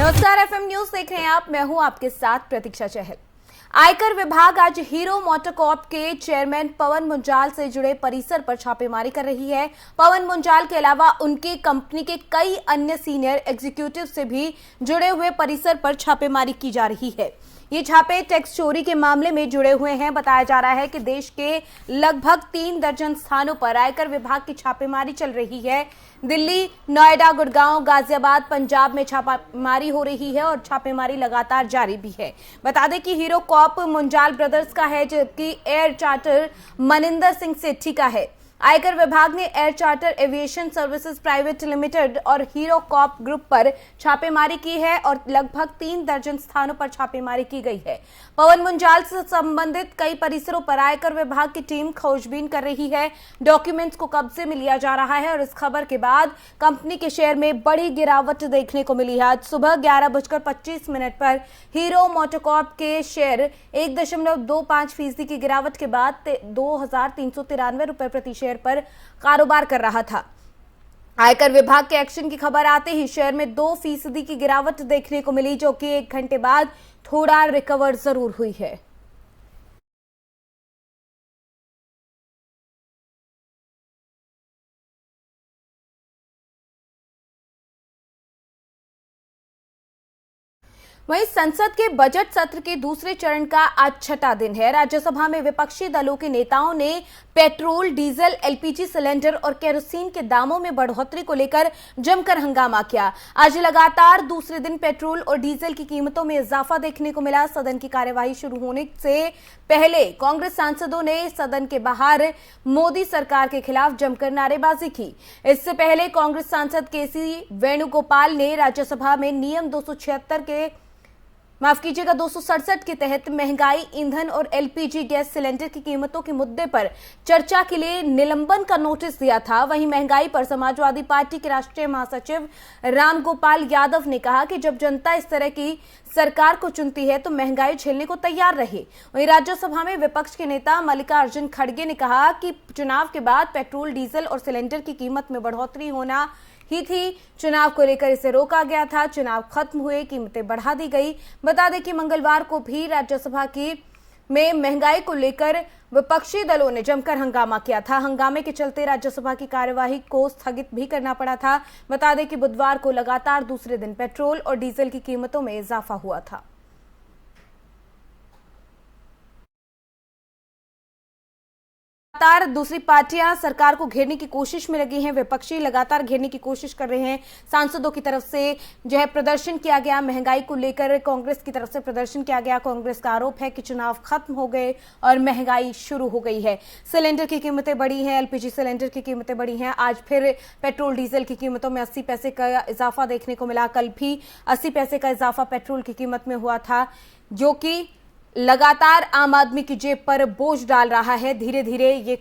नमस्कार, FM news देख रहे हैं आप। मैं हूं आपके साथ प्रतीक्षा चहल। आयकर विभाग आज हीरो मोटोकॉर्प के चेयरमैन पवन मुंजाल से जुड़े परिसर पर छापेमारी कर रही है। पवन मुंजाल के अलावा उनकी कंपनी के कई अन्य सीनियर एग्जीक्यूटिव से भी जुड़े हुए परिसर पर छापेमारी की जा रही है। ये छापे टैक्स चोरी के मामले में जुड़े हुए हैं। बताया जा रहा है कि देश के लगभग 3 दर्जन स्थानों पर आयकर विभाग की छापेमारी चल रही है। दिल्ली, नोएडा, गुड़गांव, गाजियाबाद, पंजाब में छापेमारी हो रही है और छापेमारी लगातार जारी भी है। बता दें कि हीरो कॉर्प मुंजाल ब्रदर्स का है, जबकि एयर चार्टर मनिंदर सिंह सेठी का है। आयकर विभाग ने air charter aviation services private limited और हीरो कॉर्प ग्रुप पर छापेमारी की है और लगभग 3 दर्जन स्थानों पर छापेमारी की गई है। पवन मुंजाल से संबंधित कई परिसरों पर आयकर विभाग की टीम खोजबीन कर रही है। डॉक्यूमेंट्स को कब्जे में लिया जा रहा है और इस खबर के बाद कंपनी के शेयर में बड़ी गिरावट देखने को मिली है। आज सुबह 11:25 पर हीरो मोटोकॉर्प के शेयर 1.25% की गिरावट के बाद 2,393 रुपए प्रति शेयर पर कारोबार कर रहा था। आयकर विभाग के एक्शन की खबर आते ही शेयर में 2% की गिरावट देखने को मिली, जो कि 1 घंटे बाद थोड़ा रिकवर जरूर हुई है। वहीं संसद के बजट सत्र के दूसरे चरण का आज छठा दिन है। राज्यसभा में विपक्षी दलों के नेताओं ने पेट्रोल, डीजल, एलपीजी सिलेंडर और केरोसिन के दामों में बढ़ोतरी को लेकर जमकर हंगामा किया। आज लगातार दूसरे दिन पेट्रोल और डीजल की कीमतों में इजाफा देखने को मिला। सदन की कार्यवाही शुरू होने से पहले कांग्रेस सांसदों ने सदन के बाहर मोदी सरकार के खिलाफ जमकर नारेबाजी की। इससे पहले कांग्रेस सांसद केसी वेणुगोपाल ने राज्यसभा में नियम 267 के तहत महंगाई, ईंधन और एलपीजी गैस सिलेंडर की कीमतों के मुद्दे पर चर्चा के लिए निलंबन का नोटिस दिया था। वहीं महंगाई पर समाजवादी पार्टी के राष्ट्रीय महासचिव रामगोपाल यादव ने कहा कि जब जनता इस तरह की सरकार को चुनती है तो महंगाई झेलने को तैयार रहे। वहीं राज्यसभा में विपक्ष के नेता मल्लिकार्जुन खड़गे ने कहा कि चुनाव के बाद पेट्रोल, डीजल और सिलेंडर की कीमत में बढ़ोतरी होना ही थी। चुनाव को लेकर इसे रोका गया था। चुनाव खत्म हुए, कीमतें बढ़ा दी गई। बता दें कि मंगलवार को भी राज्यसभा में महंगाई को लेकर विपक्षी दलों ने जमकर हंगामा किया था। हंगामे के चलते राज्यसभा की कार्यवाही को स्थगित भी करना पड़ा था। बता दें कि बुधवार को लगातार दूसरे दिन पेट्रोल और डीजल की कीमतों में इजाफा हुआ था। लगातार दूसरी पार्टियां सरकार को घेरने की कोशिश में लगी हैं। विपक्षी लगातार घेरने की कोशिश कर रहे हैं। सांसदों की तरफ से जो है प्रदर्शन किया गया, महंगाई को लेकर कांग्रेस की तरफ से प्रदर्शन किया गया। कांग्रेस का आरोप है कि चुनाव खत्म हो गए और महंगाई शुरू हो गई है। सिलेंडर की कीमतें बढ़ी हैं, एलपीजी सिलेंडर की कीमतें बढ़ी हैं। आज फिर पेट्रोल, डीजल की कीमतों में 80 पैसे का इजाफा देखने को मिला। कल भी 80 पैसे का इजाफा पेट्रोल की कीमत में हुआ था, जो कि लगातार आम आदमी की जेब पर बोझ डाल रहा है। धीरे धीरे ये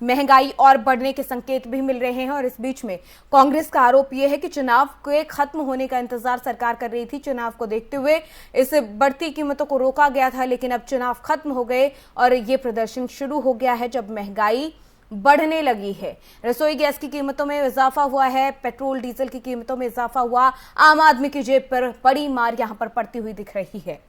महंगाई और बढ़ने के संकेत भी मिल रहे हैं और इस बीच में कांग्रेस का आरोप यह है कि चुनाव के खत्म होने का इंतजार सरकार कर रही थी। चुनाव को देखते हुए इस बढ़ती कीमतों को रोका गया था, लेकिन अब चुनाव खत्म हो गए और ये प्रदर्शन शुरू हो गया है जब महंगाई बढ़ने लगी है। रसोई गैस की कीमतों में इजाफा हुआ है, पेट्रोल, डीजल की कीमतों में इजाफा हुआ। आम आदमी की जेब पर बड़ी मार यहां पर पड़ती हुई दिख रही है।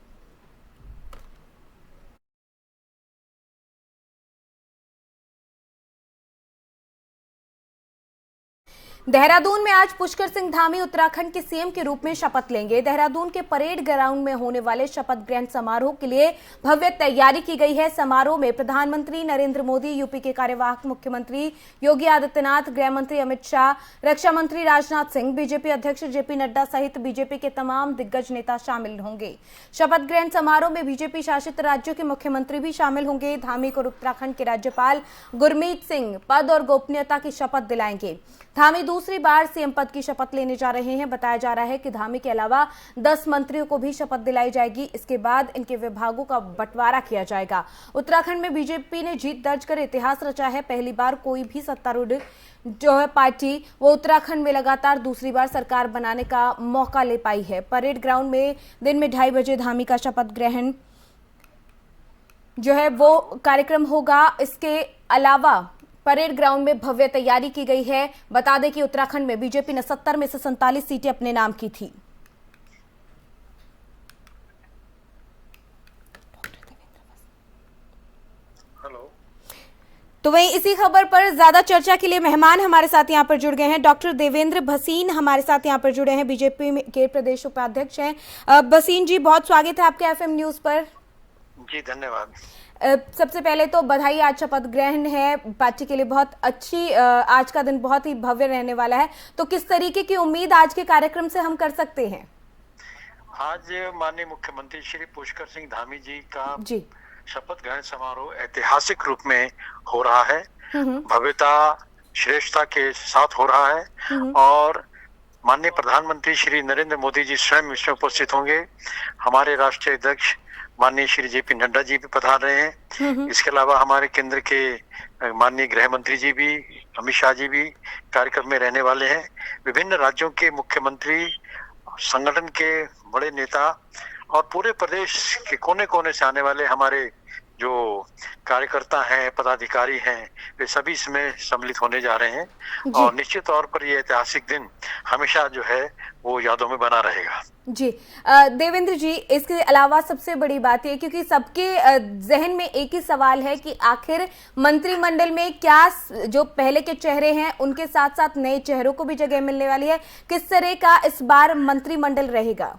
देहरादून में आज पुष्कर सिंह धामी उत्तराखंड के सीएम के रूप में शपथ लेंगे। देहरादून के परेड ग्राउंड में होने वाले शपथ ग्रहण समारोह के लिए भव्य तैयारी की गई है। समारोह में प्रधानमंत्री नरेंद्र मोदी, यूपी के कार्यवाहक मुख्यमंत्री योगी आदित्यनाथ, गृह मंत्री अमित शाह, रक्षा मंत्री राजनाथ सिंह, बीजेपी अध्यक्ष जेपी नड्डा सहित बीजेपी के तमाम दिग्गज नेता शामिल होंगे। शपथ ग्रहण समारोह में बीजेपी शासित राज्यों के मुख्यमंत्री भी शामिल होंगे। धामी को उत्तराखंड के राज्यपाल गुरमीत सिंह पद और गोपनीयता की शपथ दिलाएंगे। धामी दूसरी बार सीएम पद की शपथ लेने जा रहे हैं। बताया जा रहा है कि धामी के अलावा 10 मंत्रियों को भी शपथ दिलाई जाएगी। इसके बाद इनके विभागों का बंटवारा किया जाएगा। उत्तराखंड में बीजेपी ने जीत दर्ज कर इतिहास रचा है। पहली बार कोई भी सत्तारूढ़ जो है पार्टी वो उत्तराखंड में लगातार दूसरी बार सरकार बनाने का मौका ले पाई है। परेड ग्राउंड में दिन में 2:30 बजे धामी का शपथ ग्रहण जो है वो कार्यक्रम होगा। इसके अलावा परेड ग्राउंड में भव्य तैयारी की गई है। बता दें कि उत्तराखंड में बीजेपी ने 70 में से 47 सीटें अपने नाम की थी। हेलो। तो वहीं इसी खबर पर ज्यादा चर्चा के लिए मेहमान हमारे साथ यहाँ पर जुड़ गए हैं। डॉक्टर देवेंद्र भसीन हमारे साथ यहाँ पर जुड़े हैं, बीजेपी के प्रदेश उपाध्यक्ष हैं। भसीन जी, बहुत स्वागत है आपके एफएम न्यूज पर। जी धन्यवाद। सबसे पहले तो बधाई, आज शपथ ग्रहण है, पार्टी के लिए बहुत अच्छी, आज का दिन बहुत ही भव्य रहने वाला है। तो किस तरीके की उम्मीद आज के कार्यक्रम से हम कर सकते हैं? आज माननीय मुख्यमंत्री श्री पुष्कर सिंह धामी जी का जी शपथ ग्रहण समारोह ऐतिहासिक रूप में हो रहा है, भव्यता श्रेष्ठता के साथ हो रहा है और माननीय प्रधानमंत्री श्री नरेंद्र मोदी जी स्वयं इसमें उपस्थित होंगे। हमारे राष्ट्रीय अध्यक्ष माननीय श्री जेपी नड्डा जी भी पधार रहे हैं। इसके अलावा हमारे केंद्र के माननीय गृह मंत्री जी भी, अमित शाह जी भी कार्यक्रम में रहने वाले हैं। विभिन्न राज्यों के मुख्यमंत्री, संगठन के बड़े नेता और पूरे प्रदेश के कोने कोने से आने वाले हमारे जो कार्यकर्ता हैं, पदाधिकारी हैं, वे सभी इसमें सम्मिलित होने जा रहे हैं और निश्चित तौर पर ये ऐतिहासिक दिन हमेशा जो है वो यादों में बना रहेगा। जी देवेंद्र जी, इसके अलावा सबसे बड़ी बात है, क्योंकि सबके जहन में एक ही सवाल है कि आखिर मंत्रिमंडल में क्या जो पहले के चेहरे हैं उनके साथ साथ नए चेहरों को भी जगह मिलने वाली है, किस तरह का इस बार मंत्रिमंडल रहेगा?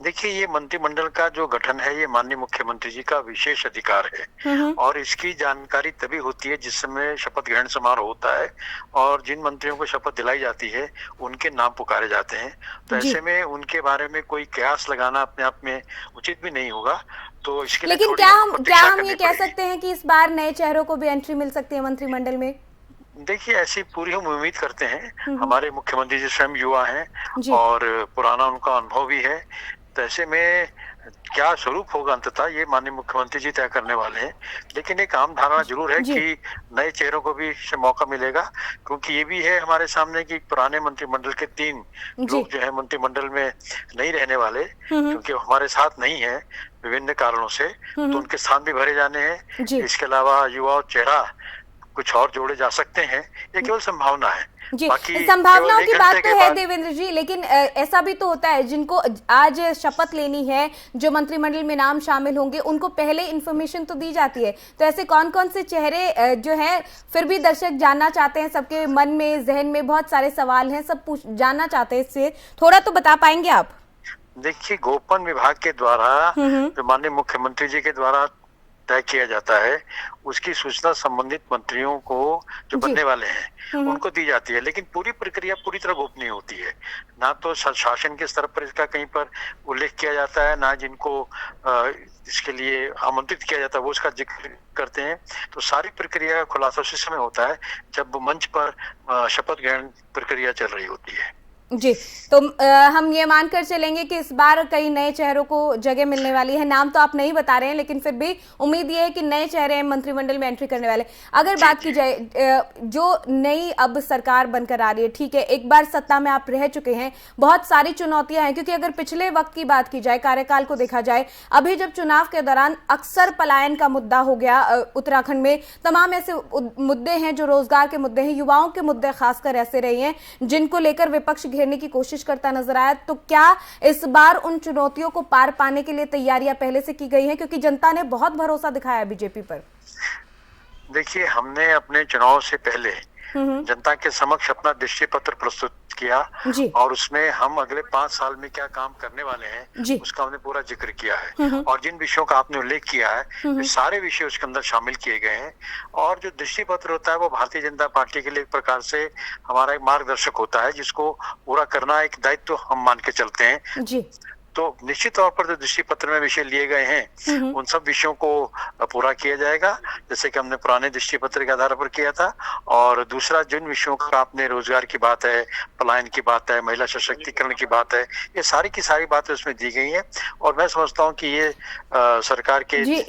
देखिए, ये मंत्रिमंडल का जो गठन है ये माननीय मुख्यमंत्री जी का विशेष अधिकार है और इसकी जानकारी तभी होती है जिस समय शपथ ग्रहण समारोह होता है और जिन मंत्रियों को शपथ दिलाई जाती है उनके नाम पुकारे जाते हैं। तो ऐसे में उनके बारे में कोई कयास लगाना अपने आप में उचित भी नहीं होगा। तो इसके लिए लेकिन क्या हम ये कह सकते हैं कि इस बार नए चेहरों को भी एंट्री मिल सकती है मंत्रिमंडल में? देखिए, ऐसी पूरी हम उम्मीद करते हैं। हमारे मुख्यमंत्री जी स्वयं युवा हैं और पुराना उनका अनुभव भी है। तो ऐसे में क्या स्वरूप होगा अंततः ये माननीय मुख्यमंत्री जी तय करने वाले हैं, लेकिन एक आम धारणा जरूर है कि नए चेहरों को भी मौका मिलेगा, क्योंकि ये भी है हमारे सामने कि पुराने मंत्रिमंडल के 3 लोग जो है मंत्रिमंडल में नहीं रहने वाले, क्योंकि हमारे साथ नहीं है विभिन्न कारणों से, तो उनके स्थान भी भरे जाने हैं। इसके अलावा युवा और चेहरा कुछ और जोड़े जा सकते हैं, ये केवल संभावना है। जी, संभावनाओं की बात तो है देवेंद्र जी, लेकिन ऐसा भी तो होता है जिनको आज शपथ लेनी है, जो मंत्रिमंडल में नाम शामिल होंगे, उनको पहले इन्फॉर्मेशन तो दी जाती है। तो ऐसे कौन कौन से चेहरे जो है फिर भी दर्शक जानना चाहते हैं, सबके मन में जहन में बहुत सारे सवाल हैं, सब जानना चाहते हैं, इससे थोड़ा तो बता पाएंगे आप? देखिए, गोपन विभाग के द्वारा जो माननीय मुख्यमंत्री जी के द्वारा तय किया जाता है उसकी सूचना संबंधित मंत्रियों को जो बनने वाले हैं उनको दी जाती है, लेकिन पूरी प्रक्रिया पूरी तरह गोपनीय होती है। ना तो शासन के स्तर पर इसका कहीं पर उल्लेख किया जाता है, ना जिनको इसके लिए आमंत्रित किया जाता है वो उसका जिक्र करते हैं। तो सारी प्रक्रिया का खुलासा उसी समय होता है जब मंच पर शपथ ग्रहण प्रक्रिया चल रही होती है। जी, तो हम ये मानकर चलेंगे कि इस बार कई नए चेहरों को जगह मिलने वाली है। नाम तो आप नहीं बता रहे हैं, लेकिन फिर भी उम्मीद ये है कि नए चेहरे मंत्रिमंडल में एंट्री करने वाले। अगर बात की जाए जो नई अब सरकार बनकर आ रही है, ठीक है, एक बार सत्ता में आप रह चुके हैं, बहुत सारी चुनौतियां हैं, क्योंकि अगर पिछले वक्त की बात की जाए, कार्यकाल को देखा जाए, अभी जब चुनाव के दौरान अक्सर पलायन का मुद्दा हो गया उत्तराखंड में, तमाम ऐसे मुद्दे हैं जो रोजगार के मुद्दे हैं, युवाओं के मुद्दे खासकर ऐसे रहे हैं जिनको लेकर विपक्ष घेरने की कोशिश करता नजर आया। तो क्या इस बार उन चुनौतियों को पार पाने के लिए तैयारियां पहले से की गई हैं, क्योंकि जनता ने बहुत भरोसा दिखाया बीजेपी पर? देखिए, हमने अपने चुनाव से पहले जनता के समक्ष अपना दृष्टि पत्र प्रस्तुत किया और उसमें हम अगले 5 साल में क्या काम करने वाले हैं उसका हमने पूरा जिक्र किया है और जिन विषयों का आपने उल्लेख किया है वे सारे विषय उसके अंदर शामिल किए गए हैं। और जो दृष्टि पत्र होता है वो भारतीय जनता पार्टी के लिए एक प्रकार से हमारा एक मार्गदर्शक होता है, जिसको पूरा करना एक दायित्व हम मान के चलते हैं जी। तो निश्चित तौर पर जो दृष्टि पत्र में विषय लिए गए हैं उन सब विषयों को पूरा किया जाएगा, जैसे कि हमने पुराने दृष्टि पत्र के आधार पर किया था। और दूसरा, जिन विषयों का आपने रोजगार की बात है, पलायन की बात है, महिला सशक्तिकरण की बात है, ये सारी की सारी बातें उसमें दी गई हैं और मैं समझता हूँ कि ये सरकार के जी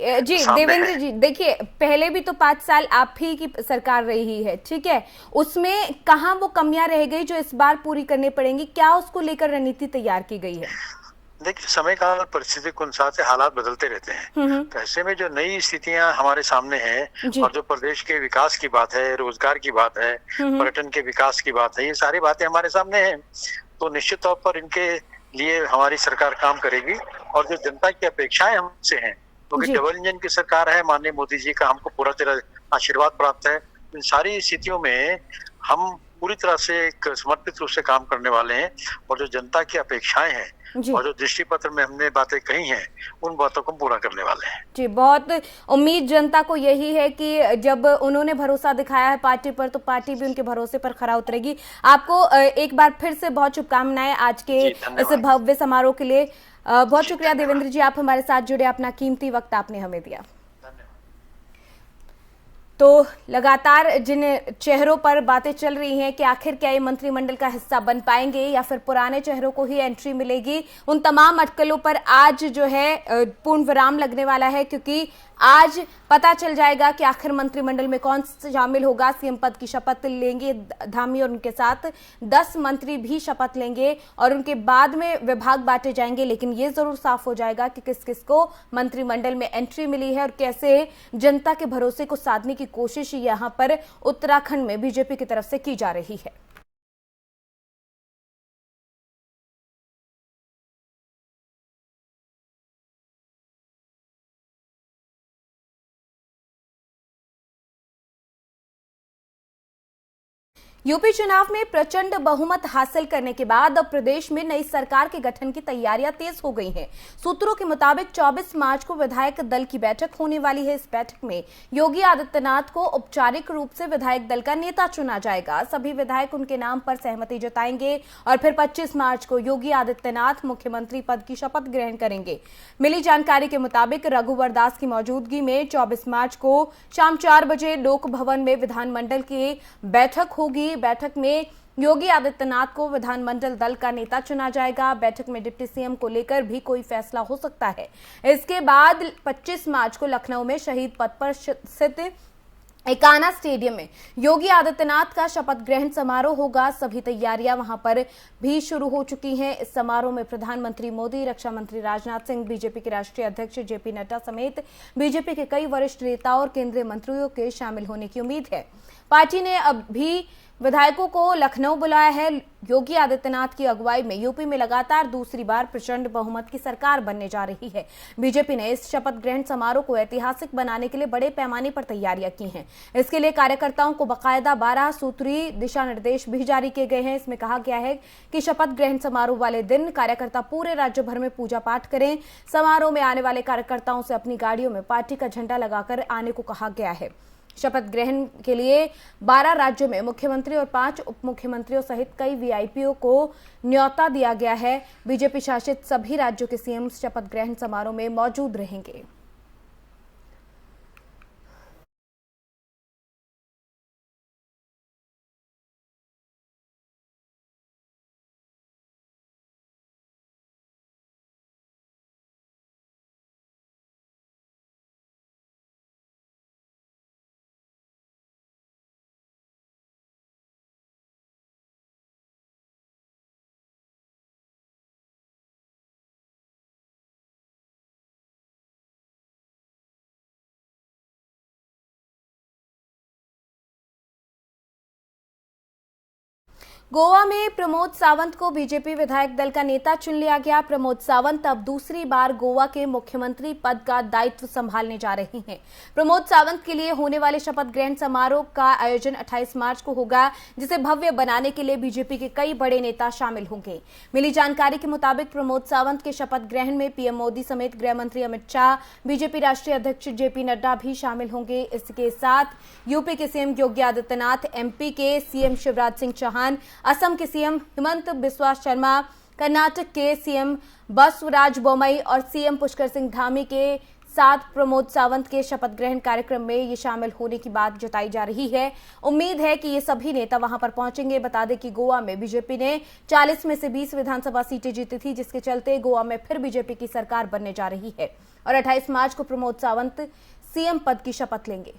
देवेंद्र जी, देखिए, पहले भी तो 5 साल आप ही की सरकार रही है, ठीक है, उसमें कहाँ वो कमियां रह गई जो इस बार पूरी करनी पड़ेंगी, क्या उसको लेकर रणनीति तैयार की गई है? देखिए, समय काल परिस्थिति के अनुसार से हालात बदलते रहते हैं, तो ऐसे में जो नई स्थितियां हमारे सामने हैं और जो प्रदेश के विकास की बात है, रोजगार की बात है, पर्यटन के विकास की बात है, ये सारी बातें हमारे सामने हैं। तो निश्चित तौर पर इनके लिए हमारी सरकार काम करेगी और जो जनता की अपेक्षाएं हमसे हैं क्योंकि डबल इंजन की सरकार है, माननीय मोदी जी का हमको पूरा तरह आशीर्वाद प्राप्त है। इन सारी स्थितियों में हम पूरी तरह से एक समर्पित रूप से काम करने वाले हैं और जो जनता की अपेक्षाएं हैं और जो दृष्टि पत्र में हमने बातें कही हैं, उन बातों को पूरा करने वाले हैं। जी, बहुत उम्मीद जनता को यही है कि जब उन्होंने भरोसा दिखाया है पार्टी पर, तो पार्टी भी उनके भरोसे पर खरा उतरेगी। आपको एक बार फिर से बहुत शुभकामनाएं आज के इस भव्य समारोह के लिए। बहुत शुक्रिया देवेंद्र जी, आप हमारे साथ जुड़े, अपना कीमती वक्त आपने हमें दिया। तो लगातार जिन चेहरों पर बातें चल रही हैं कि आखिर क्या ये मंत्रिमंडल का हिस्सा बन पाएंगे या फिर पुराने चेहरों को ही एंट्री मिलेगी, उन तमाम अटकलों पर आज जो है पूर्ण विराम लगने वाला है, क्योंकि आज पता चल जाएगा कि आखिर मंत्रिमंडल में कौन शामिल होगा। सीएम पद की शपथ लेंगे धामी और उनके साथ 10 मंत्री भी शपथ लेंगे और उनके बाद में विभाग बांटे जाएंगे। लेकिन ये जरूर साफ हो जाएगा कि किस किस को मंत्रिमंडल में एंट्री मिली है और कैसे जनता के भरोसे को साधने की कोशिश यहां पर उत्तराखंड में बीजेपी की तरफ से की जा रही है। यूपी चुनाव में प्रचंड बहुमत हासिल करने के बाद अब प्रदेश में नई सरकार के गठन की तैयारियां तेज हो गई हैं। सूत्रों के मुताबिक 24 मार्च को विधायक दल की बैठक होने वाली है। इस बैठक में योगी आदित्यनाथ को औपचारिक रूप से विधायक दल का नेता चुना जाएगा। सभी विधायक उनके नाम पर सहमति जताएंगे और फिर 25 मार्च को योगी आदित्यनाथ मुख्यमंत्री पद की शपथ ग्रहण करेंगे। मिली जानकारी के मुताबिक रघुवर दास की मौजूदगी में 24 मार्च को शाम 4 बजे लोक भवन में विधानमंडल की बैठक होगी। बैठक में योगी आदित्यनाथ को विधानमंडल दल का नेता चुना जाएगा। बैठक में डिप्टी सीएम को लेकर भी कोई फैसला हो सकता है। इसके बाद 25 मार्च को लखनऊ में शहीद पथ पर स्थित एकाना स्टेडियम में योगी आदित्यनाथ का शपथ ग्रहण समारोह होगा। सभी तैयारियां वहां पर भी शुरू हो चुकी हैं। इस समारोह में प्रधानमंत्री मोदी, रक्षा मंत्री राजनाथ सिंह, बीजेपी के राष्ट्रीय अध्यक्ष जेपी नड्डा समेत बीजेपी के कई वरिष्ठ नेताओं और केंद्रीय मंत्रियों के शामिल होने की उम्मीद है। पार्टी ने अभी विधायकों को लखनऊ बुलाया है। योगी आदित्यनाथ की अगुवाई में यूपी में लगातार दूसरी बार प्रचंड बहुमत की सरकार बनने जा रही है। बीजेपी ने इस शपथ ग्रहण समारोह को ऐतिहासिक बनाने के लिए बड़े पैमाने पर तैयारियां की हैं। इसके लिए कार्यकर्ताओं को बाकायदा 12 सूत्री दिशा निर्देश भी जारी किए गए हैं। इसमें कहा गया है कि शपथ ग्रहण समारोह वाले दिन कार्यकर्ता पूरे राज्य भर में पूजा पाठ करें। समारोह में आने वाले कार्यकर्ताओं से अपनी गाड़ियों में पार्टी का झंडा लगाकर आने को कहा गया है। शपथ ग्रहण के लिए 12 राज्यों में मुख्यमंत्री और 5 उप मुख्यमंत्रियों सहित कई वीआईपीओ को न्योता दिया गया है। बीजेपी शासित सभी राज्यों के सीएम शपथ ग्रहण समारोह में मौजूद रहेंगे। गोवा में प्रमोद सावंत को बीजेपी विधायक दल का नेता चुन लिया गया। प्रमोद सावंत अब दूसरी बार गोवा के मुख्यमंत्री पद का दायित्व संभालने जा रही हैं। प्रमोद सावंत के लिए होने वाले शपथ ग्रहण समारोह का आयोजन 28 मार्च को होगा, जिसे भव्य बनाने के लिए बीजेपी के कई बड़े नेता शामिल होंगे। मिली जानकारी के मुताबिक प्रमोद सावंत के शपथ ग्रहण में पीएम मोदी समेत गृह मंत्री अमित शाह, बीजेपी राष्ट्रीय अध्यक्ष जेपी नड्डा भी शामिल होंगे। इसके साथ यूपी के सीएम योगी आदित्यनाथ, एमपी के सीएम शिवराज सिंह चौहान, असम के सीएम हिमंत बिस्वा शर्मा, कर्नाटक के सीएम बसवराज बोम्मई और सीएम पुष्कर सिंह धामी के साथ प्रमोद सावंत के शपथ ग्रहण कार्यक्रम में ये शामिल होने की बात जताई जा रही है। उम्मीद है कि ये सभी नेता वहां पर पहुंचेंगे। बता दें कि गोवा में बीजेपी ने 40 में से 20 विधानसभा सीटें जीती थी, जिसके चलते गोवा में फिर बीजेपी की सरकार बनने जा रही है और 28 मार्च को प्रमोद सावंत सीएम पद की शपथ लेंगे।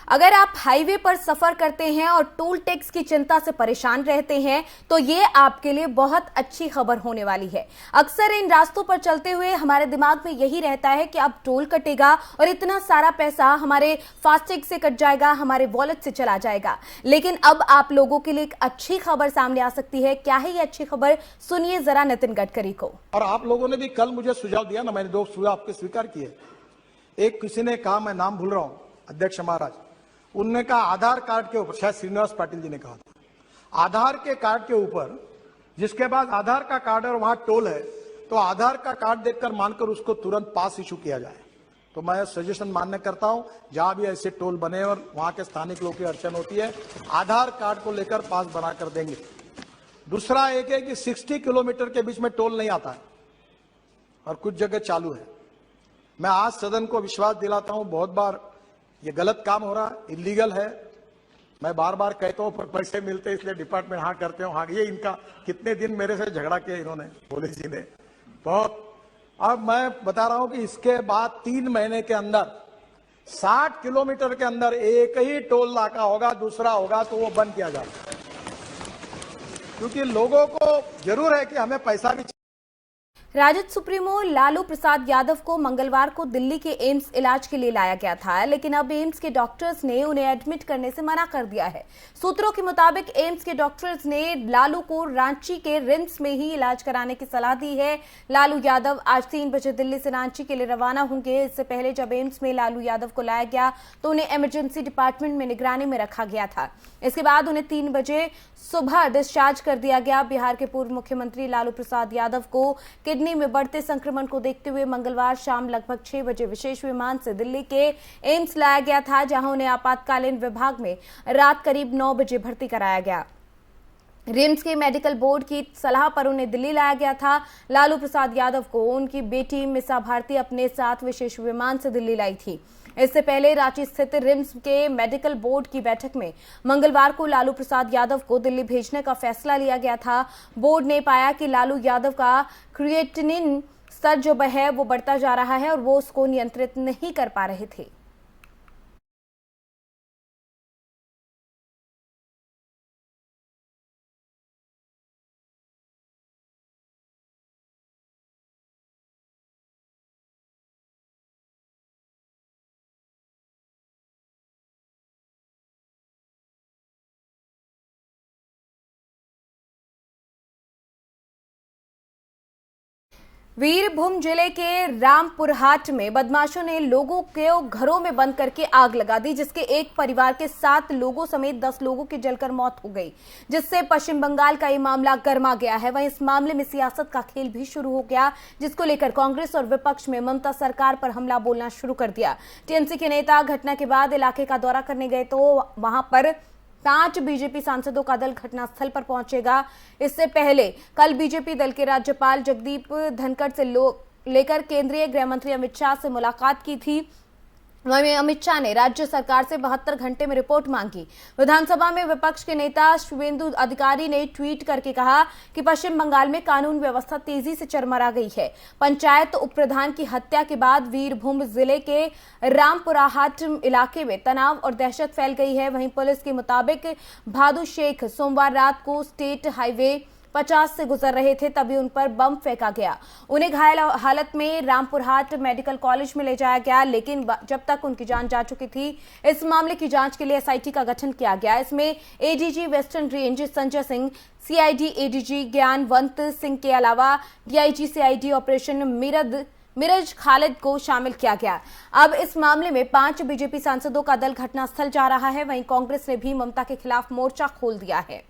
अगर आप हाईवे पर सफर करते हैं और टोल टैक्स की चिंता से परेशान रहते हैं तो ये आपके लिए बहुत अच्छी खबर होने वाली है। अक्सर इन रास्तों पर चलते हुए हमारे दिमाग में यही रहता है कि अब टोल कटेगा और इतना सारा पैसा हमारे फास्टैग से कट जाएगा, हमारे वॉलेट से चला जाएगा। लेकिन अब आप लोगों के लिए एक अच्छी खबर सामने आ सकती है। क्या है ये अच्छी खबर, सुनिए जरा नितिन गडकरी को। और आप लोगों ने भी कल मुझे सुझाव दिया ना, मैंने 2 सुझाव आपके स्वीकार किए। एक किसी ने कहा, मैं नाम भूल रहा हूं, अध्यक्ष महाराज, उनने कहा आधार कार्ड के ऊपर, शायद श्रीनिवास पाटिल जी ने कहा था, आधार के कार्ड के ऊपर, जिसके बाद आधार का कार्ड और वहां टोल है, तो आधार का कार्ड देखकर मानकर उसको तुरंत पास इशू किया जाए। तो मैं सजेशन मान्य करता हूं, जहां भी ऐसे टोल बने और वहां के स्थानिक लोगों की अड़चन होती है, आधार कार्ड को लेकर पास बना कर देंगे। दूसरा एक है कि 60 किलोमीटर के बीच में टोल नहीं आता है और कुछ जगह चालू है। मैं आज सदन को विश्वास दिलाता हूं, बहुत बार ये गलत काम हो रहा है, इलीगल है। मैं बार बार कहता हूं पर पैसे मिलते इसलिए डिपार्टमेंट हाँ करते हो, हाँ। ये इनका कितने दिन मेरे से झगड़ा किया इन्होंने, पुलिस जी ने बहुत। अब मैं बता रहा हूं कि इसके बाद 3 महीने के अंदर 60 किलोमीटर के अंदर एक ही टोल नाका होगा, दूसरा होगा तो वो बंद किया जाएगा, क्योंकि लोगों को जरूर है कि हमें पैसा भी। राजद सुप्रीमो लालू प्रसाद यादव को मंगलवार को दिल्ली के एम्स इलाज के लिए लाया गया था, लेकिन अब एम्स के डॉक्टर्स ने उन्हें एडमिट करने से मना कर दिया है। सूत्रों के मुताबिक एम्स के डॉक्टर्स ने लालू को रांची के रिम्स में ही इलाज कराने की सलाह दी है। लालू यादव आज 3 बजे दिल्ली से रांची के लिए रवाना होंगे। इससे पहले जब एम्स में लालू यादव को लाया गया तो उन्हें इमरजेंसी डिपार्टमेंट में निगरानी में रखा गया था। इसके बाद उन्हें 3 बजे सुबह डिस्चार्ज कर दिया गया। बिहार के पूर्व मुख्यमंत्री लालू प्रसाद यादव को किडनी में बढ़ते संक्रमण को देखते हुए मंगलवार शाम लगभग 6 बजे विशेष विमान से दिल्ली के एम्स लाया गया था, जहां उन्हें आपातकालीन विभाग में रात करीब 9 बजे भर्ती कराया गया। रिम्स के मेडिकल बोर्ड की सलाह पर उन्हें दिल्ली लाया गया था। लालू प्रसाद यादव को उनकी बेटी मिसा भारती अपने साथ विशेष विमान से दिल्ली लाई थी। इससे पहले रांची स्थित रिम्स के मेडिकल बोर्ड की बैठक में मंगलवार को लालू प्रसाद यादव को दिल्ली भेजने का फैसला लिया गया था। बोर्ड ने पाया कि लालू यादव का क्रिएटिनिन स्तर जो है वो बढ़ता जा रहा है और वो उसको नियंत्रित नहीं कर पा रहे थे। वीरभूम जिले के रामपुरहाट में बदमाशों ने लोगों के घरों में बंद करके आग लगा दी, जिसके एक परिवार के 7 लोगों समेत 10 लोगों की जलकर मौत हो गई, जिससे पश्चिम बंगाल का ये मामला गर्मा गया है। वहीं इस मामले में सियासत का खेल भी शुरू हो गया, जिसको लेकर कांग्रेस और विपक्ष में ममता सरकार पर हमला बोलना शुरू कर दिया। टीएमसी के नेता घटना के बाद इलाके का दौरा करने गए तो वहां पर 5 बीजेपी सांसदों का दल घटनास्थल पर पहुंचेगा। इससे पहले कल बीजेपी दल के राज्यपाल जगदीप धनखड़ से लेकर केंद्रीय गृह मंत्री अमित शाह से मुलाकात की थी। वहीं अमित शाह ने राज्य सरकार से 72 घंटे में रिपोर्ट मांगी। विधानसभा में विपक्ष के नेता शुभेंदु अधिकारी ने ट्वीट करके कहा कि पश्चिम बंगाल में कानून व्यवस्था तेजी से चरमरा गई है। पंचायत उप प्रधान की हत्या के बाद वीरभूम जिले के रामपुराहाट इलाके में तनाव और दहशत फैल गई है। वहीं पुलिस के मुताबिक भादु शेख सोमवार रात को स्टेट हाईवे 50 से गुजर रहे थे, तभी उन पर बम फेंका गया। उन्हें घायल हालत में रामपुरहाट मेडिकल कॉलेज में ले जाया गया, लेकिन जब तक उनकी जान जा चुकी थी। इस मामले की जांच के लिए एसआईटी का गठन किया गया। इसमें ADG western range Sanjay Singh, CID ADG Gyanvant Singh के अलावा DIG CID operation Miraj Khalid को शामिल किया गया। अब इस मामले में 5 बीजेपी सांसदों का दल घटनास्थल जा रहा है। वहीं कांग्रेस ने भी ममता के खिलाफ मोर्चा खोल दिया है।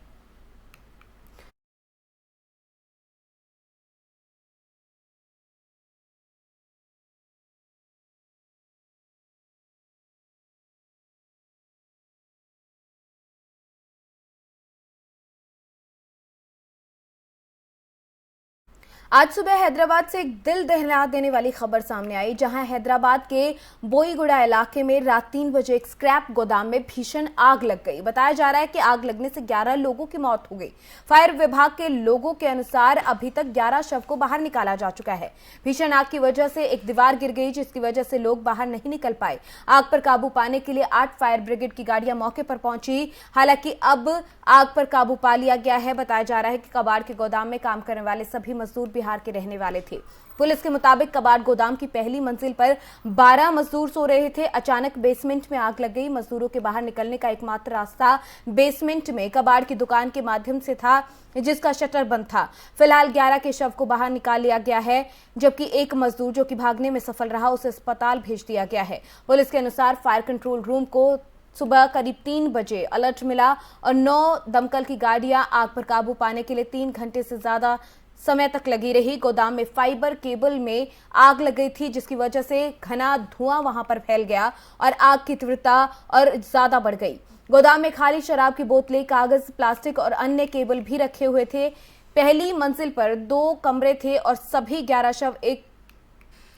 आज सुबह हैदराबाद से एक दिल दहला देने वाली खबर सामने आई, जहां हैदराबाद के बोईगुड़ा इलाके में रात 3 बजे एक स्क्रैप गोदाम में भीषण आग लग गई। बताया जा रहा है कि आग लगने से 11 लोगों की मौत हो गई। फायर विभाग के लोगों के अनुसार अभी तक 11 शव को बाहर निकाला जा चुका है। भीषण आग की वजह से एक दीवार गिर गई, जिसकी वजह से लोग बाहर नहीं निकल पाए। आग पर काबू पाने के लिए 8 फायर ब्रिगेड की गाड़ियां मौके पर पहुंची। हालांकि अब आग पर काबू पा लिया गया है। बताया जा रहा है कि कबाड़ के गोदाम में काम करने वाले सभी मजदूर बिहार के रहने वाले थे। पुलिस के मुताबिक कबाड़ गोदाम की पहली मंजिल पर 12 मजदूर सो रहे थे। अचानक बेसमेंट में आग लग गई। मजदूरों के बाहर निकलने का एकमात्र रास्ता बेसमेंट में कबाड़ की दुकान के माध्यम से था, जिसका शटर बंद था। फिलहाल 11 के शव को बाहर निकाल लिया गया है, जबकि एक मजदूर जो कि भागने में सफल रहा, उसे अस्पताल भेज दिया गया है। पुलिस के अनुसार फायर कंट्रोल रूम को सुबह करीब 3 बजे अलर्ट मिला और 9 दमकल की गाड़ियां आग पर काबू पाने के लिए 3 घंटे से ज्यादा समय तक लगी रही। गोदाम में फाइबर केबल में आग लग गई थी, जिसकी वजह से घना धुआं वहां पर फैल गया और आग की तीव्रता और ज्यादा बढ़ गई। गोदाम में खाली शराब की बोतलें, कागज, प्लास्टिक और अन्य केबल भी रखे हुए थे। पहली मंजिल पर 2 कमरे थे और सभी 11 शव एक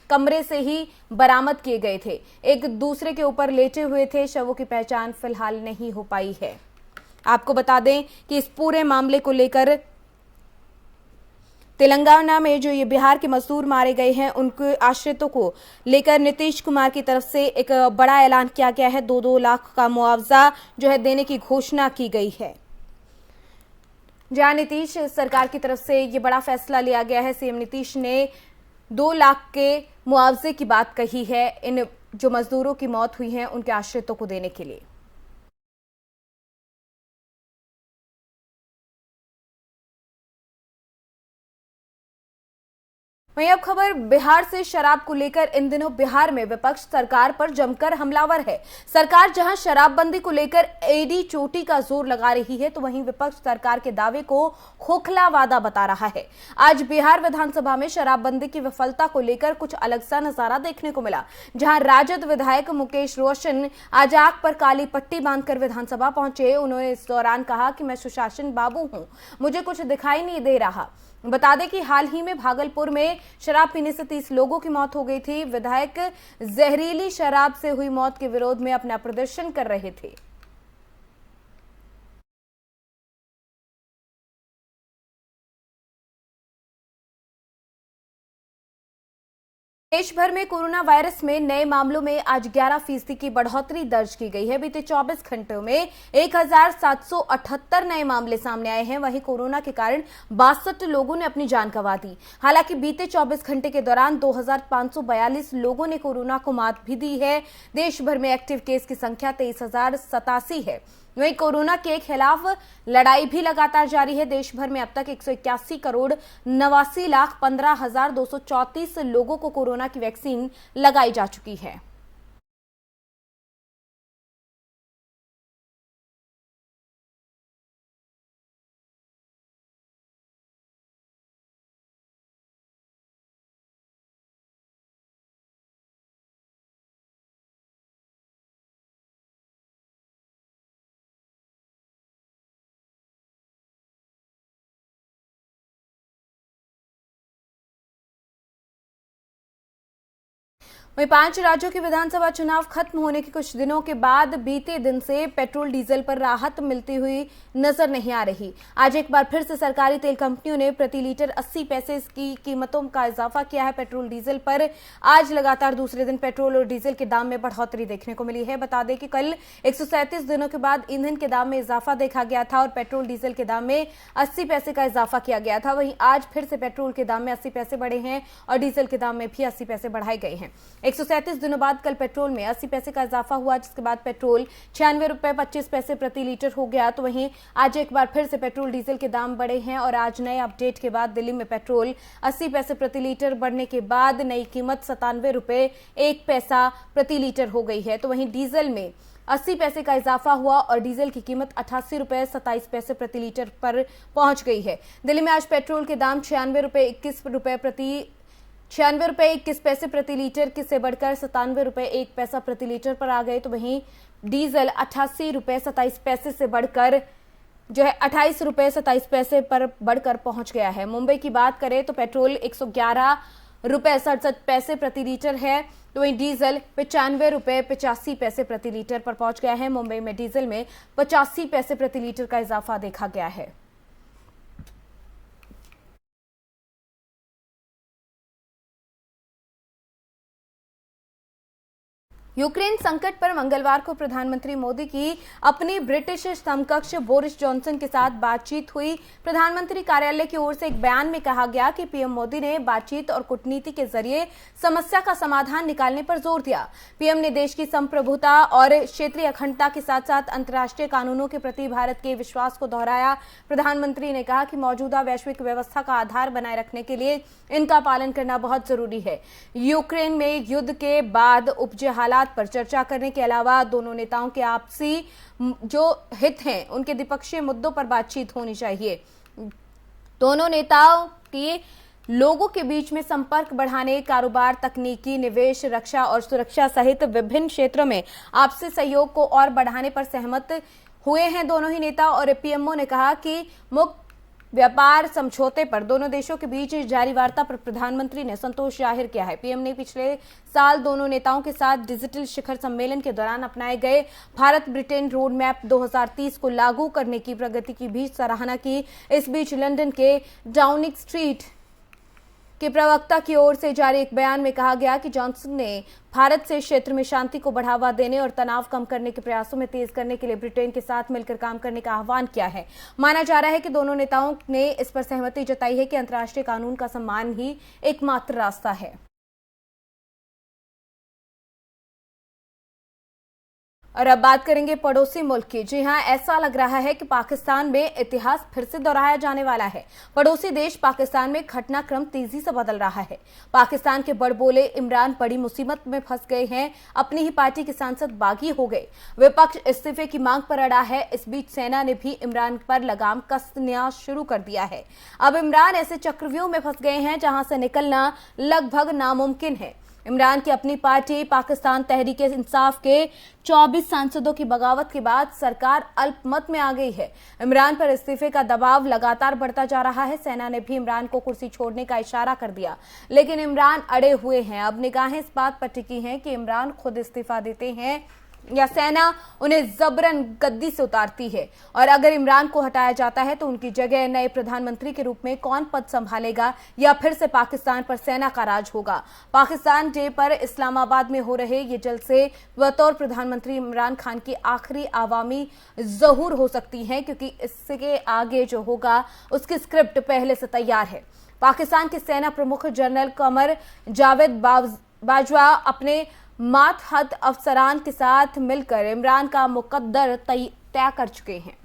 कमरे से ही बरामद किए गए थे। एक दूसरे के ऊपर लेटे हुए थे। शवों की पहचान फिलहाल नहीं हो पाई है। आपको बता दें कि इस पूरे मामले को लेकर तेलंगाना में जो ये बिहार के मजदूर मारे गए हैं, उनके आश्रितों को लेकर नीतीश कुमार की तरफ से एक बड़ा ऐलान किया गया है। 2-2 लाख का मुआवजा जो है देने की घोषणा की गई है। जहां नीतीश सरकार की तरफ से ये बड़ा फैसला लिया गया है। सीएम नीतीश ने 2 लाख के मुआवजे की बात कही है इन जो मजदूरों की मौत हुई है उनके आश्रितों को देने के लिए। वहीं अब खबर बिहार से। शराब को लेकर इन दिनों बिहार में विपक्ष सरकार पर जमकर हमलावर है। सरकार जहां शराबबंदी को लेकर एडी चोटी का जोर लगा रही है, तो वहीं विपक्ष सरकार के दावे को खोखला वादा बता रहा है। आज बिहार विधानसभा में शराबबंदी की विफलता को लेकर कुछ अलग सा नजारा देखने को मिला, जहां राजद विधायक मुकेश रोशन आज आग पर काली पट्टी बांधकर विधानसभा पहुंचे। उन्होंने इस दौरान कहा कि मैं सुशासन बाबू हूं, मुझे कुछ दिखाई नहीं दे रहा। बता दें कि हाल ही में भागलपुर में शराब पीने से 30 लोगों की मौत हो गई थी। विधायक जहरीली शराब से हुई मौत के विरोध में अपना प्रदर्शन कर रहे थे। देश भर में कोरोना वायरस में नए मामलों में आज 11% की बढ़ोतरी दर्ज की गई है। बीते 24 घंटों में 1778 नए मामले सामने आए हैं। वहीं कोरोना के कारण 62 लोगों ने अपनी जान गंवा दी। हालांकि बीते 24 घंटे के दौरान 2542 लोगों ने कोरोना को मात भी दी है। देश भर में एक्टिव केस की संख्या 23,087 है। वहीं कोरोना के खिलाफ लड़ाई भी लगातार जारी है। देश भर में अब तक 181,89,15,234 लोगों को कोरोना की वैक्सीन लगाई जा चुकी है। वहीं 5 राज्यों के विधानसभा चुनाव खत्म होने के कुछ दिनों के बाद बीते दिन से पेट्रोल डीजल पर राहत मिलती हुई नजर नहीं आ रही। आज एक बार फिर से सरकारी तेल कंपनियों ने प्रति लीटर 80 पैसे की कीमतों का इजाफा किया है। पेट्रोल डीजल पर आज लगातार दूसरे दिन पेट्रोल और डीजल के दाम में बढ़ोतरी देखने को मिली है। बता दें कि कल 137 दिनों के बाद ईंधन के दाम में इजाफा देखा गया था और पेट्रोल डीजल के दाम में 80 पैसे का इजाफा किया गया था। वहीं आज फिर से पेट्रोल के दाम में 80 पैसे बढ़े हैं और डीजल के दाम में भी 80 पैसे बढ़ाए गए हैं। 137 दिनों बाद कल पेट्रोल में 80 पैसे का इजाफा हुआ, जिसके बाद पेट्रोल 96 रुपए 25 पैसे प्रति लीटर हो गया। तो वहीं आज एक बार फिर से पेट्रोल डीजल के दाम बढ़े हैं और आज नए अपडेट के बाद दिल्ली में पेट्रोल 80 पैसे प्रति लीटर बढ़ने के बाद नई कीमत 97 रुपए 1 पैसा प्रति लीटर हो गई है। तो वहीं डीजल में 80 पैसे का इजाफा हुआ और डीजल की कीमत 88 रुपए 27 पैसे प्रति लीटर पर पहुंच गई है। दिल्ली में आज पेट्रोल के दाम 96 रुपए 21 पैसे प्रति लीटर से बढ़कर 97 रुपए 1 पैसा प्रति लीटर पर आ गए। तो वहीं डीजल 88 रुपए 27 पैसे से बढ़कर जो है 28 रुपए 27 पैसे पर बढ़कर पहुंच गया है। मुंबई की बात करें तो पेट्रोल 111 रुपए 67 पैसे प्रति लीटर है, तो वहीं डीजल 95 रुपए 85 पैसे प्रति लीटर पर पहुंच गया है। मुंबई में डीजल में 85 पैसे प्रति लीटर का इजाफा देखा गया है। यूक्रेन संकट पर मंगलवार को प्रधानमंत्री मोदी की अपनी ब्रिटिश समकक्ष बोरिस जॉनसन के साथ बातचीत हुई। प्रधानमंत्री कार्यालय की ओर से एक बयान में कहा गया कि पीएम मोदी ने बातचीत और कूटनीति के जरिए समस्या का समाधान निकालने पर जोर दिया। पीएम ने देश की संप्रभुता और क्षेत्रीय अखंडता के साथ साथ अंतर्राष्ट्रीय कानूनों के प्रति भारत के विश्वास को दोहराया। प्रधानमंत्री ने कहा कि मौजूदा वैश्विक व्यवस्था का आधार बनाए रखने के लिए इनका पालन करना बहुत जरूरी है। यूक्रेन में युद्ध के बाद उपजे हालात पर चर्चा करने के अलावा दोनों नेताओं के आपसी जो हित हैं उनके द्विपक्षीय मुद्दों पर बातचीत होनी चाहिए। दोनों नेताओं के लोगों के बीच में संपर्क बढ़ाने, कारोबार, तकनीकी, निवेश, रक्षा और सुरक्षा सहित विभिन्न क्षेत्रों में आपसी सहयोग को और बढ़ाने पर सहमत हुए हैं दोनों ही नेता। और पीएमओ ने कहा कि मुक्त व्यापार समझौते पर दोनों देशों के बीच जारी वार्ता पर प्रधानमंत्री ने संतोष जाहिर किया है। पीएम ने पिछले साल दोनों नेताओं के साथ डिजिटल शिखर सम्मेलन के दौरान अपनाए गए भारत ब्रिटेन रोड मैप 2030 को लागू करने की प्रगति की भी सराहना की। इस बीच लंदन के डाउनिंग स्ट्रीट के प्रवक्ता की ओर से जारी एक बयान में कहा गया कि जॉनसन ने भारत से क्षेत्र में शांति को बढ़ावा देने और तनाव कम करने के प्रयासों में तेज करने के लिए ब्रिटेन के साथ मिलकर काम करने का आह्वान किया है। माना जा रहा है कि दोनों नेताओं ने इस पर सहमति जताई है कि अंतर्राष्ट्रीय कानून का सम्मान ही एकमात्र रास्ता है। और अब बात करेंगे पड़ोसी मुल्क की। जी हां, ऐसा लग रहा है कि पाकिस्तान में इतिहास फिर से दोहराया जाने वाला है। पड़ोसी देश पाकिस्तान में घटनाक्रम तेजी से बदल रहा है। पाकिस्तान के बड़बोले इमरान बड़ी मुसीबत में फंस गए हैं। अपनी ही पार्टी के सांसद बागी हो गए। विपक्ष इस्तीफे की मांग पर अड़ा है। इस बीच सेना ने भी इमरान पर लगाम कसना शुरू कर दिया है। अब इमरान ऐसे चक्रव्यूह में फंस गए हैं जहां से निकलना लगभग नामुमकिन है। इमरान की अपनी पार्टी पाकिस्तान तहरीक इंसाफ के 24 सांसदों की बगावत के बाद सरकार अल्पमत में आ गई है। इमरान पर इस्तीफे का दबाव लगातार बढ़ता जा रहा है। सेना ने भी इमरान को कुर्सी छोड़ने का इशारा कर दिया, लेकिन इमरान अड़े हुए हैं। अब निगाहें इस बात पर टिकी हैं कि इमरान खुद इस्तीफा देते हैं या सेना उन्हें जबरन गद्दी से उतारती है। और अगर इमरान को हटाया जाता है तो उनकी जगह नए प्रधानमंत्री के रूप में कौन पद संभालेगा, या फिर से पाकिस्तान पर सेना का राज होगा। पाकिस्तान डे पर इस्लामाबाद में हो रहे ये जलसे बतौर प्रधानमंत्री इमरान खान की आखिरी आवामी ज़हूर हो सकती है, क्योंकि इसके आगे जो होगा उसकी स्क्रिप्ट पहले से तैयार है। पाकिस्तान के सेना प्रमुख जनरल कमर जावेद बाजवा अपने मातहत अफसरान के साथ मिलकर इमरान का मुकद्दर तय कर चुके हैं।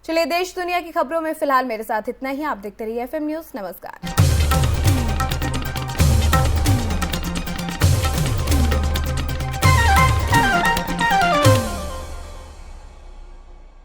चलिए, देश दुनिया की खबरों में फिलहाल मेरे साथ इतना ही। आप देखते रहिए FM न्यूज़। नमस्कार।